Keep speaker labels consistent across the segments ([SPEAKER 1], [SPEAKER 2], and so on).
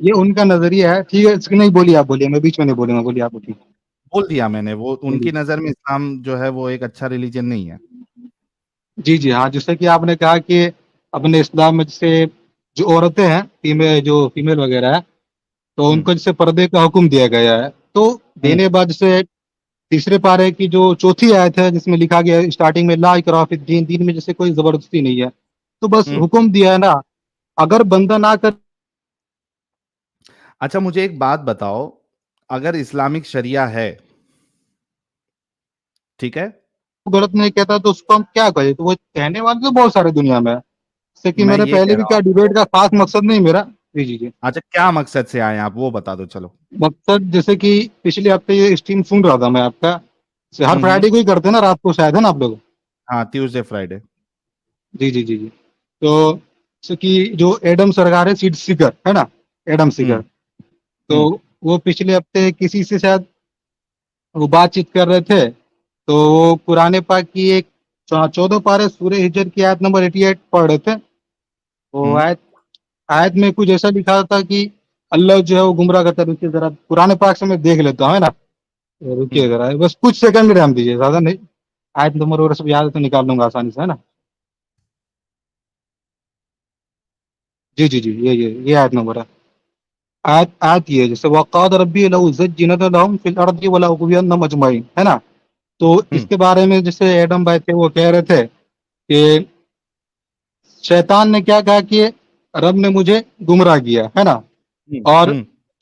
[SPEAKER 1] یہ ان کا نظریہ ہے. ٹھیک ہے, نہیں بولیے, آپ بولیے, میں بیچ میں نہیں بولوں گا, بولیے آپ بولیے.
[SPEAKER 2] بول دیا میں نے, وہ ان کی نظر میں اسلام جو ہے وہ ایک اچھا ریلیجن نہیں ہے.
[SPEAKER 1] جی جی ہاں, جیسے کہ آپ نے کہا کہ اپنے اسلام میں جیسے جو عورتیں ہیں, جو فیمیل وغیرہ ہے, تو ان کو جیسے پردے کا حکم دیا گیا ہے. تو دینے بعد جیسے تیسرے پارے کی جو چوتھی آیت ہے جس میں لکھا گیا ہے اسٹارٹنگ میں, لا اکراہ فی الدین, دین میں جیسے کوئی زبردستی نہیں ہے, تو بس حکم دیا ہے نا, اگر بندہ نہ کر.
[SPEAKER 2] اچھا مجھے ایک بات بتاؤ, اگر اسلامک شریعہ ہے, ٹھیک ہے,
[SPEAKER 1] غلط نہیں کہتا تو اس کو ہم کیا کہیں؟ تو وہ کہنے والے تو بہت سارے دنیا میں ہے, جیسے کہ میں
[SPEAKER 2] میں
[SPEAKER 1] نے
[SPEAKER 2] یہ
[SPEAKER 1] پہلے
[SPEAKER 2] کہہ
[SPEAKER 1] بھی
[SPEAKER 2] رہا
[SPEAKER 1] کہا,
[SPEAKER 2] ہوں.
[SPEAKER 1] ڈیبیٹ کا خاص مقصد نہیں میرا. جی جی جی,
[SPEAKER 2] اچھا کیا مقصد سے آئے ہیں آپ, وہ بتا دو. چلو.
[SPEAKER 1] مقصد جیسے کہ پچھلے ہفتے یہ اسٹریم سن رہا تھا میں آپ کا, ہر
[SPEAKER 2] ہوں
[SPEAKER 1] فرائیڈے کو ہی کرتے ہیں نا رات کو شاید, ہے نا آپ لوگ؟
[SPEAKER 2] ہاں, ٹیوزڈے فرائیڈے.
[SPEAKER 1] جی جی جی جی, تو جیسے کہ جو ایڈم سرکار ہے, سیڈ سیکر ہے نا, ایڈم سیکر, تو
[SPEAKER 2] ہوں
[SPEAKER 1] وہ پچھلے ہفتے کسی سے شاید وہ بات چیت کر رہے تھے, تو وہ قرآن پاک کی ایک 14 پارے سورہ ہجر کی آیت نمبر 88 پڑھ رہے تھے. وہ
[SPEAKER 2] ہوں
[SPEAKER 1] آیت میں کچھ ایسا لکھا تھا کہ اللہ جو ہے وہ گمراہ کرتا ہے. رکیے ذرا, قرآن پاک سے میں دیکھ لیتا ہوں, ہے نا, رکیے ذرا, بس کچھ سیکنڈ ٹائم دیجیے, زیادہ نہیں. آیت نمبر وغیرہ سب یاد ہے تو نکال لوں گا آسانی سے, ہے نا. جی جی جی, یہ آیت نمبر ہے. آیت یہ ہے جیسے وقال ربی لأزینن لهم فی الارض ولأغوینہم اجمعین, ہے نا. تو اس کے بارے میں جیسے ایڈم بھائی تھے وہ کہہ رہے تھے کہ شیطان نے کیا کہا کہ رب نے مجھے گمراہ کیا, ہے نا, اور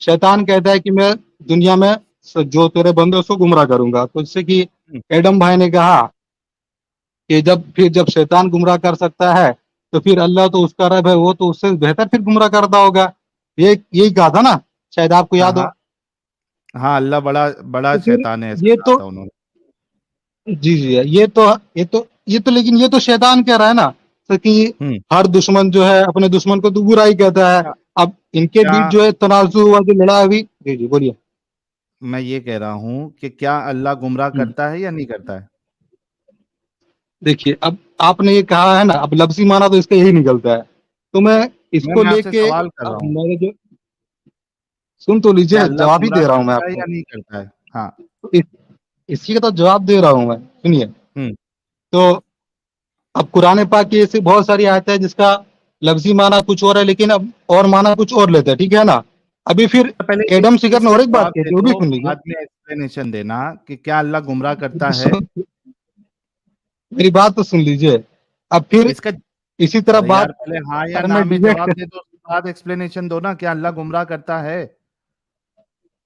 [SPEAKER 1] شیطان کہتا ہے کہ میں دنیا میں جو تیرے بندے اس کو گمراہ کروں گا. تو جس سے کہ ایڈم بھائی نے کہا کہ جب شیطان گمراہ کر سکتا ہے تو پھر اللہ تو اس کا رب ہے, وہ تو اس سے بہتر پھر گمراہ کرتا ہوگا. یہی کہا تھا نا, شاید آپ کو
[SPEAKER 2] ہاں
[SPEAKER 1] یاد ہو.
[SPEAKER 2] ہاں ہاں, اللہ بڑا بڑا
[SPEAKER 1] تو پھر
[SPEAKER 2] شیطان ہے, ایسا
[SPEAKER 1] یہ
[SPEAKER 2] کہا
[SPEAKER 1] تو
[SPEAKER 2] تھا انہوں نے.
[SPEAKER 1] جی جی, لیکن یہ تو شیطان کہہ رہا ہے نا کہ
[SPEAKER 2] ہوں
[SPEAKER 1] ہر دشمن جو ہے اپنے دشمن کو تو برا ہی کہتا ہے.
[SPEAKER 2] کیا
[SPEAKER 1] اب ان کے
[SPEAKER 2] کیا
[SPEAKER 1] بیچ جو ہے تنازع ہوا, جو لڑا ابھی. جی جی بولیے.
[SPEAKER 2] میں یہ کہہ رہا ہوں کہ کیا اللہ گمراہ کرتا ہے یا نہیں کرتا ہے؟
[SPEAKER 1] دیکھیے, اب آپ نے یہ کہا ہے نا, اب لفظی معنی تو اس کا یہی نکلتا ہے. تو میں اس کو
[SPEAKER 2] میں آپ
[SPEAKER 1] لے
[SPEAKER 2] سے
[SPEAKER 1] کے
[SPEAKER 2] سوال کر رہا ہوں,
[SPEAKER 1] میرے جو سن تو لیجیے,
[SPEAKER 2] کیا اللہ
[SPEAKER 1] جواب ہی
[SPEAKER 2] گمراہ
[SPEAKER 1] دے رہا ہوں میں
[SPEAKER 2] کرتا
[SPEAKER 1] آپ
[SPEAKER 2] ہے
[SPEAKER 1] کو.
[SPEAKER 2] یا نہیں کرتا ہے؟ ہاں.
[SPEAKER 1] اسی کا تو جواب دے رہا ہوں میں, سنیے.
[SPEAKER 2] ہوں
[SPEAKER 1] تو اب قرآن پاک کی ایسی بہت ساری آیت ہے جس کا لفظی معنی کچھ اور ہے, لیکن اب اور معنی کچھ اور لیتا ہے, ٹھیک ہے نا. ابھی پھر
[SPEAKER 2] پہلے
[SPEAKER 1] ایڈم سیکر
[SPEAKER 2] اس
[SPEAKER 1] نے
[SPEAKER 2] کا
[SPEAKER 1] اور ایک
[SPEAKER 2] جواب
[SPEAKER 1] بات کہی
[SPEAKER 2] دے
[SPEAKER 1] تھی, وہ بھی
[SPEAKER 2] دو,
[SPEAKER 1] سن لیجیے.
[SPEAKER 2] بعد میں ایکسپلینیشن دینا کہ کیا اللہ گمراہ کرتا ہے.
[SPEAKER 1] میری بات تو سن لیجیے. اب پھر
[SPEAKER 2] اس کا
[SPEAKER 1] اسی طرح
[SPEAKER 2] ارے
[SPEAKER 1] بات,
[SPEAKER 2] یار, پہلے ہاں یا
[SPEAKER 1] ارے
[SPEAKER 2] نہ
[SPEAKER 1] میں
[SPEAKER 2] میں
[SPEAKER 1] ڈیبیٹ,
[SPEAKER 2] جواب دے دو, اس کے بعد ایکسپلینیشن دو نا, کیا اللہ گمراہ کرتا ہے.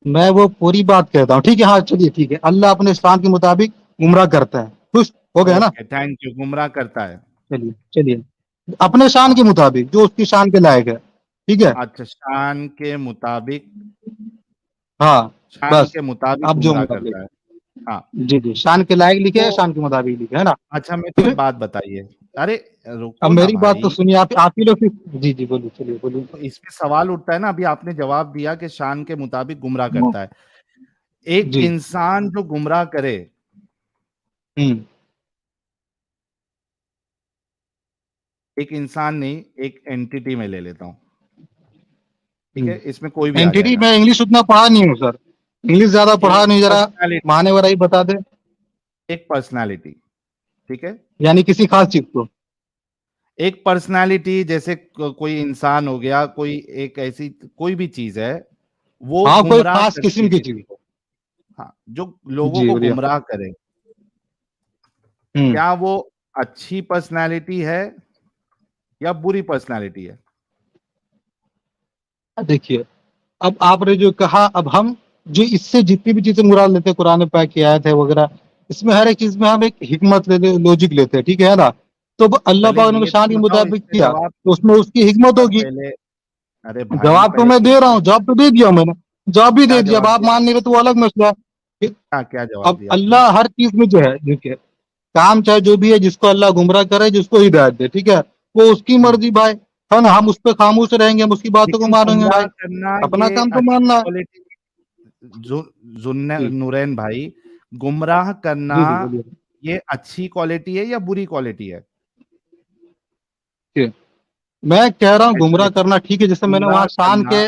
[SPEAKER 1] میں وہ پوری بات کہتا ہوں, ٹھیک ہے. ہاں چلیے ٹھیک ہے, اللہ اپنے شان کے مطابق گمراہ کرتا ہے. خوش ہو گیا نا.
[SPEAKER 2] Okay, thank you. گمراہ کرتا ہے.
[SPEAKER 1] چلیے چلیے, اپنے شان
[SPEAKER 2] ہاں
[SPEAKER 1] کے مطابق جو اس کی شان کے لائق ہے, ٹھیک ہے.
[SPEAKER 2] اچھا, شان کے مطابق,
[SPEAKER 1] ہاں
[SPEAKER 2] شان
[SPEAKER 1] بس,
[SPEAKER 2] کے مطابق
[SPEAKER 1] اب جو
[SPEAKER 2] گمراہ
[SPEAKER 1] مطابق,
[SPEAKER 2] کرتا ہے. ہاں.
[SPEAKER 1] جی جی, شان کے لائق لکھے ہے,
[SPEAKER 2] تو
[SPEAKER 1] شان کے مطابق لکھے, ہے نا.
[SPEAKER 2] اچھا میرے کو
[SPEAKER 1] پھر
[SPEAKER 2] ایک بات بتائیے, ارے
[SPEAKER 1] اب
[SPEAKER 2] رکو نا
[SPEAKER 1] میری بات تو
[SPEAKER 2] بھائی.
[SPEAKER 1] سنیے, آپ ہی لوگ. جی جی بولیے, چلیے بولیے.
[SPEAKER 2] تو اس پہ سوال اٹھتا ہے نا, ابھی آپ نے جواب دیا کہ شان کے مطابق گمراہ کرتا ہے. ایک
[SPEAKER 1] جی.
[SPEAKER 2] انسان جو گمراہ کرے,
[SPEAKER 1] ہوں.
[SPEAKER 2] ایک انسان نہیں, ایک اینٹی میں لے لیتا ہوں, ٹھیک ہے, اس میں کوئی بھی آ جائے
[SPEAKER 1] اینٹی,
[SPEAKER 2] گا.
[SPEAKER 1] میں انگلش اتنا پڑھا نہیں ہوں سر, انگلش زیادہ پڑھا
[SPEAKER 2] ایک
[SPEAKER 1] نہیں, ذرا
[SPEAKER 2] پرسنالٹی,
[SPEAKER 1] معنی وغیرہ ہی بتا دیں.
[SPEAKER 2] ایک پرسنالٹی, ٹھیک ہے.
[SPEAKER 1] یعنی کسی خاص چیز کو.
[SPEAKER 2] ایک پرسنالٹی جیسے کوئی انسان ہو گیا, کوئی ایک ایسی کوئی بھی چیز ہے, وہ
[SPEAKER 1] ہاں کوئی
[SPEAKER 2] گمراہ
[SPEAKER 1] خاص
[SPEAKER 2] کرتی
[SPEAKER 1] قسم
[SPEAKER 2] ہے
[SPEAKER 1] کی چیز.
[SPEAKER 2] کسی کو. ہاں, جو لوگوں
[SPEAKER 1] جی
[SPEAKER 2] کو
[SPEAKER 1] بولیے.
[SPEAKER 2] گمراہ کرے,
[SPEAKER 1] ہوں.
[SPEAKER 2] کیا وہ اچھی پرسنالٹی ہے یا بری پرسنالٹی ہے؟
[SPEAKER 1] دیکھیے, اب آپ نے جو کہا, اب ہم جو اس سے جتنی بھی چیزیں مراد لیتے ہیں, قرآن پاک کی آیت ہے وغیرہ, اس میں ہر ایک چیز میں ہم ایک حکمت لیتے, لوجک لیتے ہیں, ٹھیک ہے نا. تو اللہ
[SPEAKER 2] پہلے
[SPEAKER 1] پاک نے
[SPEAKER 2] یہ
[SPEAKER 1] شان
[SPEAKER 2] تو
[SPEAKER 1] کے
[SPEAKER 2] بتاؤ, اس
[SPEAKER 1] مطابق
[SPEAKER 2] پہ
[SPEAKER 1] کیا,
[SPEAKER 2] جواب
[SPEAKER 1] تو اس میں اس کی
[SPEAKER 2] اس
[SPEAKER 1] حکمت
[SPEAKER 2] کا
[SPEAKER 1] ہوگی.
[SPEAKER 2] پہلے, ارے بھائی
[SPEAKER 1] جواب تو
[SPEAKER 2] پہلے
[SPEAKER 1] میں
[SPEAKER 2] اس
[SPEAKER 1] دے رہا
[SPEAKER 2] کا
[SPEAKER 1] ہوں, جواب تو دے دیا میں نے, جواب بھی
[SPEAKER 2] کیا
[SPEAKER 1] دے دیا. اب
[SPEAKER 2] جواب
[SPEAKER 1] آپ
[SPEAKER 2] دیا,
[SPEAKER 1] مان نہیں رہے تو وہ الگ مسئلہ ہے.
[SPEAKER 2] کیا
[SPEAKER 1] اب
[SPEAKER 2] جواب دیا آپ نے؟
[SPEAKER 1] اللہ ہر چیز میں جو ہے, دیکھیے, کام چاہے جو بھی ہے, جس کو اللہ گمراہ کرے, جس کو ہدایت دے, ٹھیک ہے, وہ اس کی مرضی بھائی, ہے نا. ہم اس پہ خاموش رہیں گے, ہم اس کی باتوں کو
[SPEAKER 2] لیکن
[SPEAKER 1] مانیں گے
[SPEAKER 2] گمراہ
[SPEAKER 1] بھائی,
[SPEAKER 2] کرنا
[SPEAKER 1] اپنا
[SPEAKER 2] یہ
[SPEAKER 1] کام تو
[SPEAKER 2] اچھی
[SPEAKER 1] ماننا
[SPEAKER 2] کوالٹی,
[SPEAKER 1] ہے.
[SPEAKER 2] نورین بھائی, گمراہ کرنا
[SPEAKER 1] جی جی بولیے.
[SPEAKER 2] یہ اچھی کوالٹی ہے یا بری کوالٹی ہے؟
[SPEAKER 1] میں کہہ رہا ہوں
[SPEAKER 2] ایسا
[SPEAKER 1] گمراہ
[SPEAKER 2] دیکھو,
[SPEAKER 1] کرنا ٹھیک ہے, جیسے میں نے
[SPEAKER 2] گمراہ
[SPEAKER 1] وہاں شان
[SPEAKER 2] کرنا,
[SPEAKER 1] کے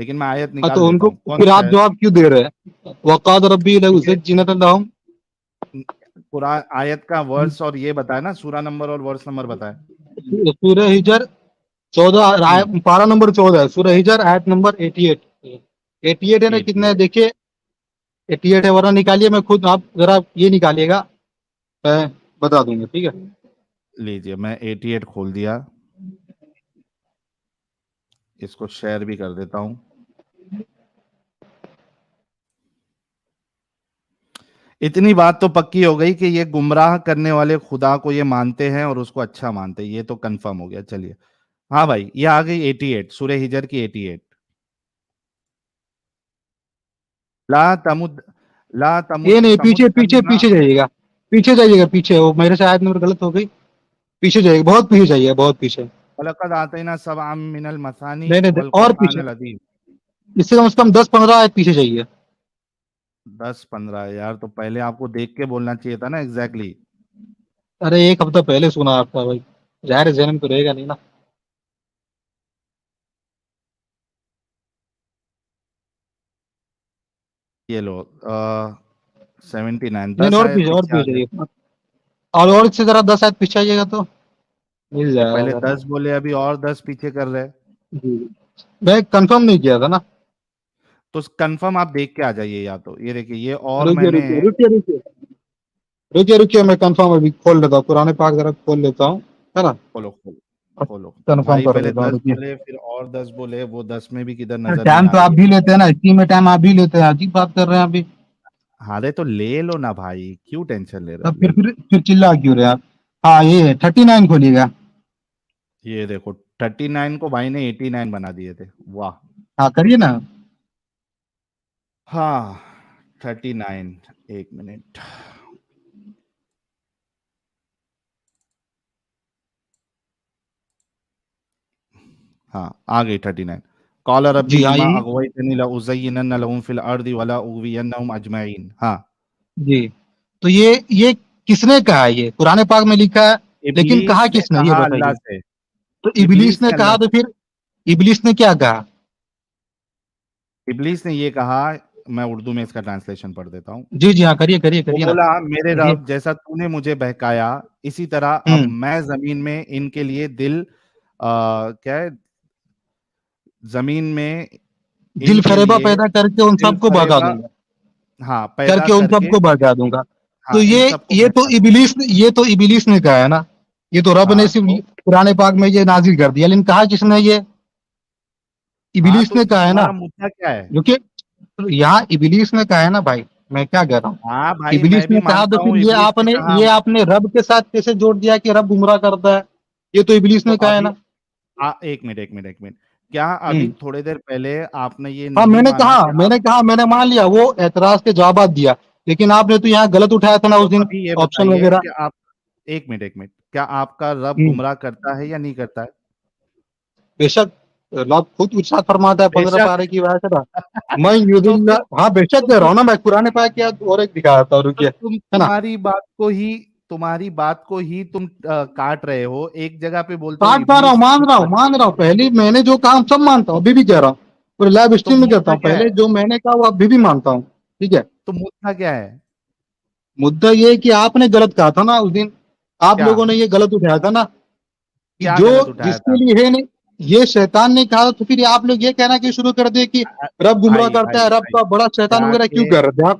[SPEAKER 2] لیکن میں آیت
[SPEAKER 1] ہاں
[SPEAKER 2] نکال
[SPEAKER 1] تو ان
[SPEAKER 2] دیتا
[SPEAKER 1] کو
[SPEAKER 2] ہوں. کون
[SPEAKER 1] پھر
[SPEAKER 2] سا
[SPEAKER 1] آپ
[SPEAKER 2] ہے؟
[SPEAKER 1] جواب کیوں دے رہے ہیں؟ وقاد ربی لزینت لہم.
[SPEAKER 2] قرآن آیت کا ورس اور یہ بتائے نا، سورہ نمبر اور ورس نمبر بتائے.
[SPEAKER 1] سورہ ہجر 14 پارہ نمبر 14 ہے، سورہ ہجر آیت نمبر 88 ہے نا، کتنا ہے
[SPEAKER 2] 88.
[SPEAKER 1] دیکھیے 88 ہے، ورنہ نکالیے، میں خود، آپ ذرا یہ نکالیے گا، میں بتا دوں گا، ٹھیک ہے.
[SPEAKER 2] لیجئے میں 88 کھول دیا، اس کو شیئر بھی کر دیتا ہوں. اتنی بات تو پکی ہو گئی کہ یہ گمراہ کرنے والے خدا کو یہ مانتے ہیں اور اس کو اچھا مانتے ہیں، یہ تو کنفرم ہو گیا. چلیے ہاں بھائی، یہ آ گئی 88، سورہ ہجر کی 88. لا
[SPEAKER 1] یہ نہیں، پیچھے پیچھے
[SPEAKER 2] تمدن
[SPEAKER 1] پیچھے جائیے گا، پیچھے جائیے گا، پیچھے، وہ میرے سے آیت نمبر غلط ہو گئی، پیچھے جائیے گا، بہت پیچھے جائیے، بہت پیچھے.
[SPEAKER 2] وَلَقَدْ آتَيْنَا سَبْعًا مِّنَ الْمَثَانِي
[SPEAKER 1] نہیں نہیں، اور
[SPEAKER 2] وَالْقُرْآنِ
[SPEAKER 1] پیچھے،
[SPEAKER 2] الْعَظِيمِ.
[SPEAKER 1] اس سے کم 10-15 آیت پیچھے جائیے.
[SPEAKER 2] 10-15 یار، تو پہلے آپ کو دیکھ کے بولنا چاہیے تھا نا ایگزیکٹلی.
[SPEAKER 1] ارے ایک ہفتہ پہلے سنا آپ کا بھائی، ظاہر ذہن میں تو رہے گا نہیں نا.
[SPEAKER 2] یہ لو 79،
[SPEAKER 1] نہیں
[SPEAKER 2] 10
[SPEAKER 1] اور
[SPEAKER 2] آیت
[SPEAKER 1] پیچھے، اور
[SPEAKER 2] پیچھے آ
[SPEAKER 1] پیچھے
[SPEAKER 2] گئے.
[SPEAKER 1] جائیے، اور اس سے ذرا 10 آیت پیچھے آئیے گا تو مل
[SPEAKER 2] تو
[SPEAKER 1] جائے گا
[SPEAKER 2] پہلے
[SPEAKER 1] ذرا.
[SPEAKER 2] 10 بولے، ابھی اور 10 پیچھے کر رہے.
[SPEAKER 1] جی، میں کنفرم نہیں کیا تھا نا.
[SPEAKER 2] تو کنفرم آپ دیکھ کے آ جائیے، یا تو یہ دیکھیے، یہ اور میں
[SPEAKER 1] رکیے
[SPEAKER 2] نے
[SPEAKER 1] رکیے رکیے رکیے رکیے رکیے، میں کنفرم ابھی کھول لیتا ہوں، قرآن پاک ذرا کھول لیتا ہوں، ہے نا،
[SPEAKER 2] کھولو کھولو کھولو.
[SPEAKER 1] کنفرم
[SPEAKER 2] بھائی
[SPEAKER 1] کر
[SPEAKER 2] پہلے
[SPEAKER 1] لیتا ہوں،
[SPEAKER 2] 10
[SPEAKER 1] رکیے.
[SPEAKER 2] بولے پھر اور 10 بولے، وہ 10 میں بھی کدھر نظر نہیں
[SPEAKER 1] ٹائم
[SPEAKER 2] آ
[SPEAKER 1] تو آپ
[SPEAKER 2] رہی ہے.
[SPEAKER 1] بھی لیتے ہیں نا، اسی میں ٹائم آپ بھی لیتے ہیں، عجیب بات کر رہے ہیں ابھی.
[SPEAKER 2] ہارے تو لے لو نا بھائی، کیوں ٹینشن لے رہے ہو،
[SPEAKER 1] تب
[SPEAKER 2] لے لو.
[SPEAKER 1] پھر چلا کیوں رہے آپ؟ ہاں یہ 39 کھولیے گا.
[SPEAKER 2] یہ دیکھو 39 کو بھائی نے 89 بنا دیے تھے. واہ.
[SPEAKER 1] ہاں کریے نا.
[SPEAKER 2] ہاں 39، ایک منٹ. ہاں آ گئی 39. قال رب
[SPEAKER 1] جی ہاں
[SPEAKER 2] بما
[SPEAKER 1] یہ،
[SPEAKER 2] اغويتني لأزينن لهم في الارض ولا اغوينهم اجمعين. ہاں
[SPEAKER 1] جی تو یہ کس نے کہا؟ یہ قرآن پاک میں لکھا ہے، لیکن کہا
[SPEAKER 2] ابلیس نے
[SPEAKER 1] کس نے یہ
[SPEAKER 2] کہا اللہ
[SPEAKER 1] بتائیے؟
[SPEAKER 2] سے.
[SPEAKER 1] تو ابلیس نے کہا،
[SPEAKER 2] اللہ
[SPEAKER 1] تو
[SPEAKER 2] سے،
[SPEAKER 1] پھر ابلیس نے کیا کہا؟
[SPEAKER 2] ابلیس نے یہ کہا. میں اردو میں اس کا ٹرانسلیشن پڑھ دیتا ہوں.
[SPEAKER 1] جی جی ہاں، کریے کریے
[SPEAKER 2] وہ
[SPEAKER 1] کریے نا.
[SPEAKER 2] بولا، میرے
[SPEAKER 1] کریے.
[SPEAKER 2] رب، جیسا تو نے مجھے بہکایا اسی طرح اب میں زمین میں ان کے لیے دل کیا ہے، زمین میں ان
[SPEAKER 1] دل
[SPEAKER 2] کے
[SPEAKER 1] فریبہ
[SPEAKER 2] لیے
[SPEAKER 1] پیدا کر کے ان
[SPEAKER 2] دل
[SPEAKER 1] سب کو بھگا
[SPEAKER 2] فریبہ،
[SPEAKER 1] دوں گا،
[SPEAKER 2] ہاں
[SPEAKER 1] کر
[SPEAKER 2] پیدا
[SPEAKER 1] کے ان
[SPEAKER 2] کر
[SPEAKER 1] سب
[SPEAKER 2] کے،
[SPEAKER 1] کو بھگا دوں گا.
[SPEAKER 2] ہاں
[SPEAKER 1] تو
[SPEAKER 2] ان
[SPEAKER 1] یہ
[SPEAKER 2] سب کو
[SPEAKER 1] یہ تو
[SPEAKER 2] بہکا دوں گا.
[SPEAKER 1] ابلیس یہ تو ابلیس نے کہا ہے نا، یہ تو رب نے
[SPEAKER 2] ہاں
[SPEAKER 1] صرف
[SPEAKER 2] تو
[SPEAKER 1] قرآن پاک میں یہ نازل کر دیا، لیکن کہا کس نے؟ یہ
[SPEAKER 2] ہاں
[SPEAKER 1] ابلیس
[SPEAKER 2] تو
[SPEAKER 1] نے کہا ہے نا.
[SPEAKER 2] تمہارا مدعا کیا ہے؟
[SPEAKER 1] جو کہ یہاں ابلیس نے کہا ہے نا بھائی، میں کیا کہہ رہا ہوں.
[SPEAKER 2] ہاں بھائی میں
[SPEAKER 1] ابلیس
[SPEAKER 2] بھی
[SPEAKER 1] نے کہا،
[SPEAKER 2] مانتا
[SPEAKER 1] تو
[SPEAKER 2] ہوں
[SPEAKER 1] پھر
[SPEAKER 2] ابلیس نے کہا.
[SPEAKER 1] یہ آپ نے رب کے ساتھ کیسے جوڑ دیا کہ رب گمراہ کرتا ہے؟ یہ تو ابلیس
[SPEAKER 2] تو
[SPEAKER 1] نے کہا ہے
[SPEAKER 2] ابھی
[SPEAKER 1] نا.
[SPEAKER 2] ایک منٹ ایک منٹ ایک منٹ. کیا ابھی
[SPEAKER 1] ہوں.
[SPEAKER 2] تھوڑی دیر پہلے آپ نے یہ
[SPEAKER 1] ہاں
[SPEAKER 2] نہیں مانا کہ آپ،
[SPEAKER 1] میں نے مان لیا، وہ اعتراض کے جوابات دیا، لیکن آپ نے تو یہاں غلط اٹھایا تھا نا
[SPEAKER 2] تو
[SPEAKER 1] اس دن،
[SPEAKER 2] ابھی یہ
[SPEAKER 1] آپشن
[SPEAKER 2] بتائیے
[SPEAKER 1] وغیرہ.
[SPEAKER 2] کہ آپ، ایک منٹ ایک منٹ، کیا آپ کا رب
[SPEAKER 1] ہوں.
[SPEAKER 2] گمراہ کرتا ہے یا نہیں کرتا ہے؟
[SPEAKER 1] بے شک، اللہ خود ارشاد فرماتا ہے
[SPEAKER 2] بے
[SPEAKER 1] 15
[SPEAKER 2] شک.
[SPEAKER 1] پارے کی وجہ سے نا، میں یود
[SPEAKER 2] تو
[SPEAKER 1] اللہ.
[SPEAKER 2] پھر
[SPEAKER 1] ہاں بے شک
[SPEAKER 2] تو
[SPEAKER 1] کہہ رہا
[SPEAKER 2] پھر
[SPEAKER 1] ہوں نا، میں قرآن پاک کیا اور ایک دکھاتا ہوں،
[SPEAKER 2] تو
[SPEAKER 1] رکیے، ہے نا.
[SPEAKER 2] تمہاری بات کو ہی تم کاٹ رہے ہو. ایک جگہ پہ بولتے ہو
[SPEAKER 1] کاٹ پا رہا ہوں،
[SPEAKER 2] ابلیس نے کہا.
[SPEAKER 1] مان رہا ہوں، پہلے میں نے جو کہا ہوں سب مانتا ہوں، ابھی بھی کہہ رہا ہوں، پورے لائیو
[SPEAKER 2] تو
[SPEAKER 1] اسٹریم میں کہتا
[SPEAKER 2] مدعا
[SPEAKER 1] ہوں،
[SPEAKER 2] کیا
[SPEAKER 1] پہلے
[SPEAKER 2] ہے؟
[SPEAKER 1] جو میں نے کہا وہ ابھی بھی مانتا ہوں، ٹھیک ہے.
[SPEAKER 2] تو مدعا کیا ہے؟
[SPEAKER 1] مدعا یہ ہے کہ آپ نے غلط کہا تھا نا اس دن، آپ
[SPEAKER 2] کیا
[SPEAKER 1] لوگوں نے یہ غلط اٹھایا تھا نا، کہ
[SPEAKER 2] کیا
[SPEAKER 1] جو
[SPEAKER 2] غلط اٹھایا
[SPEAKER 1] جس
[SPEAKER 2] تھا؟
[SPEAKER 1] کے لیے ہے نہیں، یہ شیطان نے کہا، تو پھر آپ لوگ یہ کہنا کہ شروع کر دے کہ رب گمراہ
[SPEAKER 2] بھائی
[SPEAKER 1] کرتا
[SPEAKER 2] بھائی
[SPEAKER 1] ہے، رب
[SPEAKER 2] بھائی
[SPEAKER 1] کا بڑا شیطان
[SPEAKER 2] جا
[SPEAKER 1] وغیرہ کیوں
[SPEAKER 2] کے،
[SPEAKER 1] کر رہے تھے آپ؟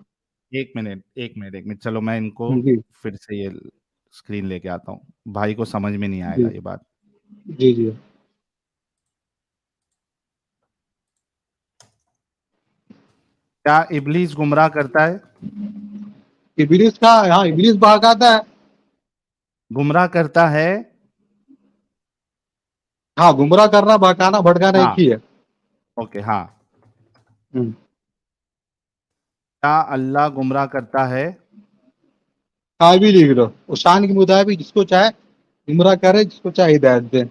[SPEAKER 2] ایک منٹ ایک منٹ ایک منٹ، چلو میں ان کو
[SPEAKER 1] جی
[SPEAKER 2] پھر سے یہ اسکرین لے کے آتا ہوں. بھائی کو سمجھ میں نہیں آئے
[SPEAKER 1] جی
[SPEAKER 2] گا یہ بات.
[SPEAKER 1] جی جی
[SPEAKER 2] کیا ابلیس گمراہ کرتا ہے؟
[SPEAKER 1] ابلیس کا، ہاں ابلیس بہکاتا ہے.
[SPEAKER 2] گمراہ کرتا ہے.
[SPEAKER 1] ہاں گمراہ کرنا، بہکانا، بھڑکانا
[SPEAKER 2] ہاں
[SPEAKER 1] ایک ہی ہے.
[SPEAKER 2] اوکے. ہاں
[SPEAKER 1] ہوں.
[SPEAKER 2] کیا اللہ گمراہ کرتا ہے؟
[SPEAKER 1] ہاں بھی لکھ لو، اس شان کے مطابق جس کو چاہے گمراہ کرے، جس کو چاہے ہدایت دے.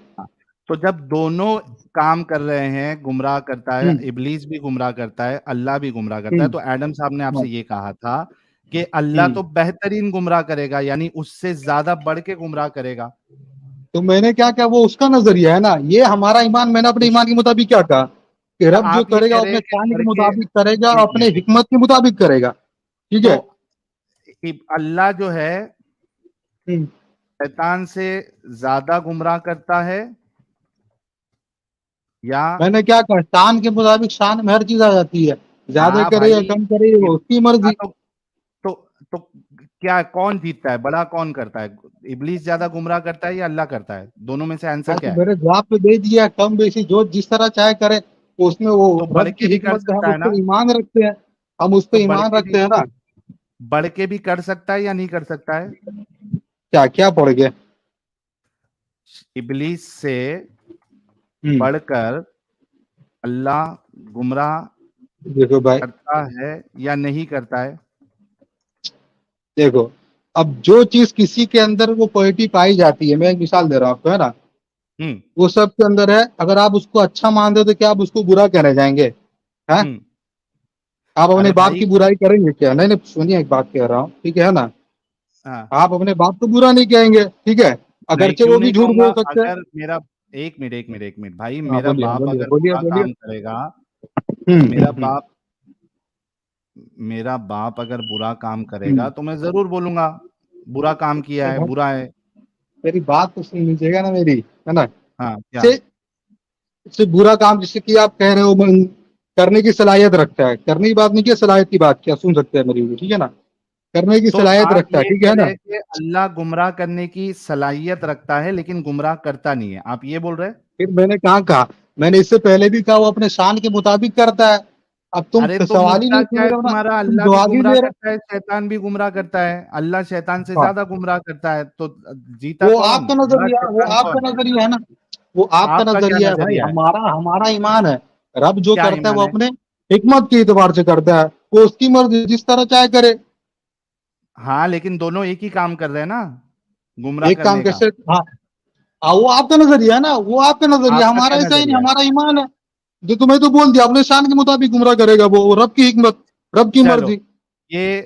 [SPEAKER 2] تو جب دونوں کام کر رہے ہیں، گمراہ کرتا ہے،
[SPEAKER 1] ہوں
[SPEAKER 2] ابلیس بھی گمراہ کرتا ہے، اللہ بھی گمراہ کرتا ہے،
[SPEAKER 1] ہوں
[SPEAKER 2] تو ایڈم صاحب نے آپ سے یہ کہا تھا کہ اللہ
[SPEAKER 1] ہوں.
[SPEAKER 2] تو بہترین گمراہ کرے گا، یعنی اس سے زیادہ بڑھ کے گمراہ کرے گا.
[SPEAKER 1] تو میں نے کیا وہ اس کا نظریہ ہے نا، یہ ہمارا ایمان، میں نے اپنے ایمان کے مطابق کیا کہا کہ رب جو
[SPEAKER 2] آپ یہ
[SPEAKER 1] کرے گا
[SPEAKER 2] کہہ
[SPEAKER 1] وہ
[SPEAKER 2] رہے
[SPEAKER 1] اپنے
[SPEAKER 2] ہیں کہ
[SPEAKER 1] چاہنے
[SPEAKER 2] پڑھ
[SPEAKER 1] کے
[SPEAKER 2] کے
[SPEAKER 1] مطابق کرے گا اور
[SPEAKER 2] ایک
[SPEAKER 1] اپنے
[SPEAKER 2] منٹ
[SPEAKER 1] حکمت کے مطابق کرے گا. ٹھیک ہے.
[SPEAKER 2] تو اللہ جو ہے
[SPEAKER 1] ہم.
[SPEAKER 2] شیطان سے زیادہ گمراہ کرتا ہے یا
[SPEAKER 1] میں نے کیا کہا شان کے مطابق شان میں ہر چیز آ جاتی ہے. زیادہ
[SPEAKER 2] ہاں
[SPEAKER 1] کرے یا
[SPEAKER 2] بھائی
[SPEAKER 1] کم کرے وہ اس کی مرضی.
[SPEAKER 2] ہاں تو تو کیا کون جیتتا ہے بڑا کون کرتا ہے ابلیس زیادہ گمراہ کرتا ہے یا اللہ کرتا ہے دونوں میں سے آنسر
[SPEAKER 1] بس
[SPEAKER 2] کیا ہے
[SPEAKER 1] میرے جواب تو دے دیا کم بیشی جو جس طرح چاہے کرے اس میں وہ
[SPEAKER 2] تو بڑھ
[SPEAKER 1] رب
[SPEAKER 2] کے
[SPEAKER 1] کی
[SPEAKER 2] بھی کر
[SPEAKER 1] حکمت پہ ہم
[SPEAKER 2] سکتا ہے
[SPEAKER 1] اس
[SPEAKER 2] نا
[SPEAKER 1] پہ ایمان رکھتے ہیں. ہم اس پہ
[SPEAKER 2] تو
[SPEAKER 1] ایمان رکھتے ہیں نا.
[SPEAKER 2] بڑھ کے بھی کر سکتا ہے یا نہیں کر سکتا ہے
[SPEAKER 1] کیا کیا پڑھ گئے
[SPEAKER 2] ابلیس سے
[SPEAKER 1] ہم.
[SPEAKER 2] بڑھ کر اللہ گمراہ
[SPEAKER 1] دیکھو بھائی
[SPEAKER 2] کرتا ہے یا نہیں کرتا ہے
[SPEAKER 1] دیکھو اب جو چیز کسی کے اندر وہ کوالٹی پائی جاتی ہے میں ایک مثال دے رہا ہوں آپ کو ہے نا
[SPEAKER 2] ہم
[SPEAKER 1] وہ سب کے اندر ہے. اگر آپ اس کو اچھا مانتے ہو تو کیا آپ اس کو برا کہنے جائیں گے؟ ہاں
[SPEAKER 2] ہم
[SPEAKER 1] آپ اپنے
[SPEAKER 2] ارے
[SPEAKER 1] باپ
[SPEAKER 2] بھائی
[SPEAKER 1] کی برائی کریں گے کیا؟ نہیں نہیں سنیے ایک بات کہہ رہا ہوں ٹھیک ہے نا.
[SPEAKER 2] ہاں
[SPEAKER 1] آپ اپنے باپ کو برا نہیں کہیں گے ٹھیک ہے
[SPEAKER 2] نہیں
[SPEAKER 1] اگرچہ
[SPEAKER 2] کیوں
[SPEAKER 1] وہ بھی
[SPEAKER 2] نہیں
[SPEAKER 1] جھوٹ
[SPEAKER 2] کہوں گا
[SPEAKER 1] بول سکتے ہیں.
[SPEAKER 2] اگر میرا ایک منٹ بھائی
[SPEAKER 1] ہاں
[SPEAKER 2] میرا
[SPEAKER 1] بولیے
[SPEAKER 2] باپ
[SPEAKER 1] بولیے
[SPEAKER 2] اگر
[SPEAKER 1] بولیے
[SPEAKER 2] برا
[SPEAKER 1] بولیے.
[SPEAKER 2] کام کرے گا
[SPEAKER 1] ہم،
[SPEAKER 2] میرا
[SPEAKER 1] ہم،
[SPEAKER 2] باپ میرا باپ اگر برا کام کرے
[SPEAKER 1] ہم.
[SPEAKER 2] گا تو میں ضرور بولوں گا برا کام کیا ہے برا ہے
[SPEAKER 1] میری بات تو سن لیجیے گا نا میری ہے نا.
[SPEAKER 2] ہاں کیا
[SPEAKER 1] سے برا کام جس سے کہ آپ کہہ رہے ہو کرنے کی صلاحیت رکھتا ہے. کرنے کی بات نہیں کیا صلاحیت کی بات کیا سن سکتے ہیں میری ٹھیک ہے نا. کرنے کی
[SPEAKER 2] تو
[SPEAKER 1] صلاحیت
[SPEAKER 2] آپ
[SPEAKER 1] رکھتا ہے
[SPEAKER 2] یہ
[SPEAKER 1] ٹھیک
[SPEAKER 2] کہہ
[SPEAKER 1] ہے نا.
[SPEAKER 2] رہے ہیں کہ اللہ گمراہ کرنے کی صلاحیت رکھتا ہے لیکن گمراہ کرتا نہیں ہے آپ یہ بول رہے ہیں
[SPEAKER 1] پھر میں نے کہا میں نے اس سے پہلے بھی کہا وہ اپنے شان کے مطابق کرتا ہے. اب تم
[SPEAKER 2] ارے تو
[SPEAKER 1] سوال ہی
[SPEAKER 2] مدعا
[SPEAKER 1] نہیں
[SPEAKER 2] کیا
[SPEAKER 1] سن
[SPEAKER 2] ہے
[SPEAKER 1] رہے ہو نا
[SPEAKER 2] تمہارا
[SPEAKER 1] تم
[SPEAKER 2] اللہ بھی
[SPEAKER 1] جواب ہی
[SPEAKER 2] گمراہ
[SPEAKER 1] دے رہے.
[SPEAKER 2] کرتا ہے شیطان بھی گمراہ کرتا ہے اللہ شیطان سے
[SPEAKER 1] ہاں
[SPEAKER 2] زیادہ گمراہ کرتا ہے تو جیتا
[SPEAKER 1] وہ آپ
[SPEAKER 2] کون
[SPEAKER 1] کا
[SPEAKER 2] ہمارا
[SPEAKER 1] نظریہ وہ
[SPEAKER 2] شیطان
[SPEAKER 1] آپ کا
[SPEAKER 2] کون
[SPEAKER 1] نظریہ ہے نا. وہ آپ کا
[SPEAKER 2] کیا
[SPEAKER 1] نظریہ ہے بھائی.
[SPEAKER 2] نظریہ ہے
[SPEAKER 1] ہمارا ایمان ہے. رب جو
[SPEAKER 2] کیا
[SPEAKER 1] کرتا ہے
[SPEAKER 2] ایمان
[SPEAKER 1] وہ
[SPEAKER 2] ہے
[SPEAKER 1] اپنے حکمت کے اعتبار سے کرتا ہے. وہ اس کی مرضی جس طرح چاہے کرے.
[SPEAKER 2] ہاں لیکن دونوں ایک ہی کام کر رہے ہیں نا گمراہ
[SPEAKER 1] ایک کام
[SPEAKER 2] کرنے کا
[SPEAKER 1] کیسے وہ آپ کا نظریہ ہے نا. وہ آپ کا نظریہ
[SPEAKER 2] آپ کا
[SPEAKER 1] ہمارا
[SPEAKER 2] کیا
[SPEAKER 1] ایسا ہی نہیں
[SPEAKER 2] نظریہ ہے
[SPEAKER 1] ہمارا ایمان ہے. جو تمہیں تو بول دیا اپنے شان کے مطابق گمراہ کرے گا وہ رب کی حکمت رب کی
[SPEAKER 2] چلو
[SPEAKER 1] مرضی.
[SPEAKER 2] یہ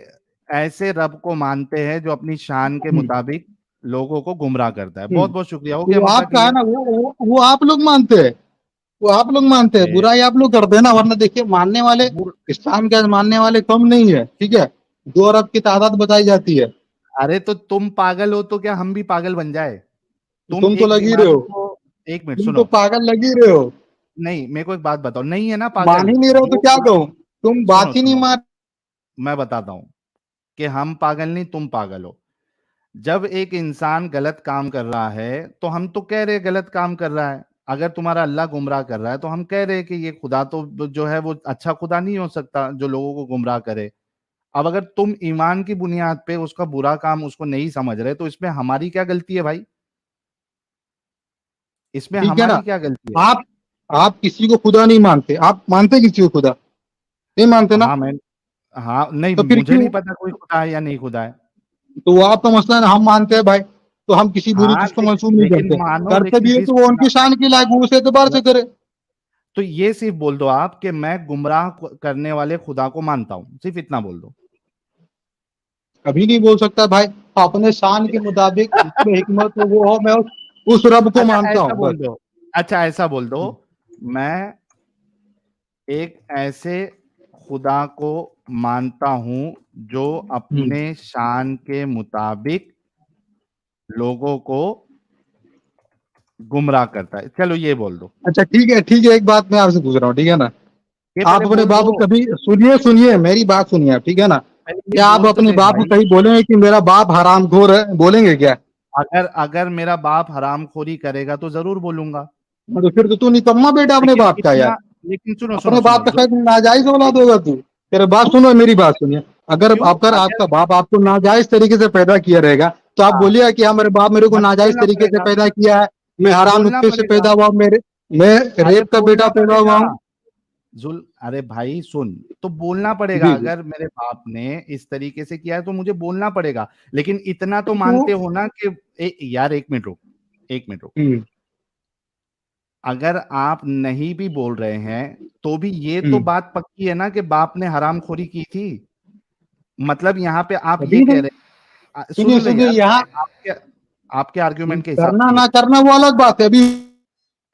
[SPEAKER 2] ایسے رب کو مانتے ہیں جو اپنی شان کے مطابق لوگوں کو گمراہ کرتا ہے بہت بہت شکریہ ہو گیا
[SPEAKER 1] وہ
[SPEAKER 2] مسئلہ
[SPEAKER 1] آپ کا ہے
[SPEAKER 2] کلیئر
[SPEAKER 1] نا وہ آپ لوگ مانتے ہیں. وہ آپ لوگ مانتے ہیں برائی آپ لوگ کرتے ہیں نا. ورنہ دیکھیے ماننے والے اسلام کے ماننے والے کم نہیں ہے ٹھیک ہے. 2 ارب کی تعداد بتائی جاتی ہے.
[SPEAKER 2] ارے تو تم پاگل ہو تو کیا ہم بھی پاگل بن جائے تم
[SPEAKER 1] تم تو
[SPEAKER 2] ایک
[SPEAKER 1] لگ ہی رہے
[SPEAKER 2] بیماری
[SPEAKER 1] ہو.
[SPEAKER 2] کو ایک منٹ
[SPEAKER 1] تم تو
[SPEAKER 2] سنو
[SPEAKER 1] پاگل لگ ہی رہے ہو.
[SPEAKER 2] نہیں میرے کو ایک بات بتاؤ نہیں ہے نا
[SPEAKER 1] مان
[SPEAKER 2] پاگل
[SPEAKER 1] ہی نہیں رہے ہو تو
[SPEAKER 2] جو
[SPEAKER 1] کیا کہوں. تم
[SPEAKER 2] سنو
[SPEAKER 1] بات ہی نہیں
[SPEAKER 2] سنو
[SPEAKER 1] مان.
[SPEAKER 2] میں بتاتا ہوں کہ ہم پاگل نہیں تم پاگل ہو جب ایک انسان غلط کام کر رہا ہے تو ہم تو کہہ رہے غلط کام کر رہا ہے اگر تمہارا اللہ گمراہ کر رہا ہے تو ہم کہہ رہے کہ یہ خدا تو جو ہے وہ اچھا خدا نہیں ہو سکتا جو لوگوں کو گمراہ کرے. اب اگر تم ایمان کی بنیاد پہ اس کا برا کام اس کو نہیں سمجھ رہے تو اس میں ہماری کیا غلطی ہے بھائی اس میں
[SPEAKER 1] ٹھیک ہے نا.
[SPEAKER 2] ہماری کیا غلطی ہے
[SPEAKER 1] آپ کسی کو خدا نہیں مانتے. آپ مانتے کسی کو خدا نہیں مانتے نا.
[SPEAKER 2] ہاں نہیں
[SPEAKER 1] تو پھر
[SPEAKER 2] مجھے
[SPEAKER 1] کیوں
[SPEAKER 2] نہیں پتا کوئی خدا ہے یا نہیں خدا ہے
[SPEAKER 1] تو وہ آپ کا مسئلہ ہے. ہم مانتے ہیں بھائی تو ہم کسی بری
[SPEAKER 2] ہاں
[SPEAKER 1] چیز کو منسوخ نہیں
[SPEAKER 2] لیکن
[SPEAKER 1] کرتے.
[SPEAKER 2] مانو
[SPEAKER 1] کرتے
[SPEAKER 2] لیکن
[SPEAKER 1] بھی ہے
[SPEAKER 2] جس
[SPEAKER 1] تو وہ ان
[SPEAKER 2] خدا
[SPEAKER 1] کی شان کے لائق وہ اس اعتبار سے کرے.
[SPEAKER 2] تو یہ صرف بول دو آپ کہ میں گمراہ کرنے والے خدا کو مانتا ہوں صرف اتنا بول دو
[SPEAKER 1] کبھی نہیں بول سکتا بھائی. اپنے شان کے مطابق اس میں حکمت وہ ہو میں اس رب کو
[SPEAKER 2] اچھا
[SPEAKER 1] مانتا
[SPEAKER 2] ایسا
[SPEAKER 1] ہوں بس.
[SPEAKER 2] بول دو اچھا ایسا بول دو میں ایک ایسے خدا کو مانتا ہوں جو اپنے شان کے مطابق لوگوں کو گمراہ کرتا ہے چلو یہ بول دو
[SPEAKER 1] اچھا ٹھیک ہے ایک بات میں آپ سے پوچھ رہا ہوں ٹھیک ہے نا.
[SPEAKER 2] یہ
[SPEAKER 1] آپ
[SPEAKER 2] پہلے
[SPEAKER 1] اپنے
[SPEAKER 2] بول
[SPEAKER 1] باپ
[SPEAKER 2] دو
[SPEAKER 1] کو کبھی سنیے میری بات سنیے ٹھیک ہے نا.
[SPEAKER 2] پہلے یہ
[SPEAKER 1] کیا آپ
[SPEAKER 2] بول تو
[SPEAKER 1] اپنے
[SPEAKER 2] دے
[SPEAKER 1] باپ کو
[SPEAKER 2] بھائی
[SPEAKER 1] کہیں بولیں گے کہ میرا باپ حرام خور ہے بولیں گے کیا؟
[SPEAKER 2] اگر میرا باپ حرام خوری کرے گا تو ضرور بولوں گا
[SPEAKER 1] تو پھر تو نکما بیٹا اپنے
[SPEAKER 2] لیکن
[SPEAKER 1] باپ کا یار.
[SPEAKER 2] اتنا لیکن سنو
[SPEAKER 1] اپنے
[SPEAKER 2] سنو
[SPEAKER 1] باپ
[SPEAKER 2] سنو
[SPEAKER 1] کا
[SPEAKER 2] جو
[SPEAKER 1] شاید ناجائز اولاد ہوگا تو. تیرے بات سنو میری بات سنیے. اگر
[SPEAKER 2] کیوں
[SPEAKER 1] آپ
[SPEAKER 2] اگر
[SPEAKER 1] کا باپ آپ کو ناجائز طریقے سے پیدا کیا رہے گا تو آپ
[SPEAKER 2] ہاں
[SPEAKER 1] بولیے کہ ہاں میرے باپ میرے کو
[SPEAKER 2] ہاں تو
[SPEAKER 1] ناجائز
[SPEAKER 2] بولنا
[SPEAKER 1] طریقے
[SPEAKER 2] پڑے
[SPEAKER 1] سے
[SPEAKER 2] گا
[SPEAKER 1] پیدا کیا ہے. میں حرام
[SPEAKER 2] بولنا
[SPEAKER 1] نطفے سے
[SPEAKER 2] پڑے گا
[SPEAKER 1] پیدا ہوا میں
[SPEAKER 2] ارے
[SPEAKER 1] ریپ کا بیٹا
[SPEAKER 2] بولنا
[SPEAKER 1] پیدا
[SPEAKER 2] پڑے
[SPEAKER 1] ہوا
[SPEAKER 2] گا
[SPEAKER 1] ہوں.
[SPEAKER 2] ارے بھائی سن تو بولنا پڑے گا
[SPEAKER 1] جی جی
[SPEAKER 2] اگر میرے باپ نے اس طریقے سے کیا ہے تو مجھے بولنا پڑے گا لیکن اتنا تو
[SPEAKER 1] تو
[SPEAKER 2] مانتے ہو نا کہ یار ایک منٹ رک اگر آپ نہیں بھی بول رہے ہیں تو بھی یہ تو بات پکی ہے نا کہ باپ نے حرام خوری کی تھی مطلب یہاں پہ آپ یہ
[SPEAKER 1] ابھی
[SPEAKER 2] کہہ
[SPEAKER 1] نہیں.
[SPEAKER 2] رہے ہیں سن لو
[SPEAKER 1] سنیے
[SPEAKER 2] یار
[SPEAKER 1] یہاں
[SPEAKER 2] آپ کے آرگیومنٹ کے حساب
[SPEAKER 1] کرنا
[SPEAKER 2] سے
[SPEAKER 1] نہ کرنا وہ الگ بات ہے. ابھی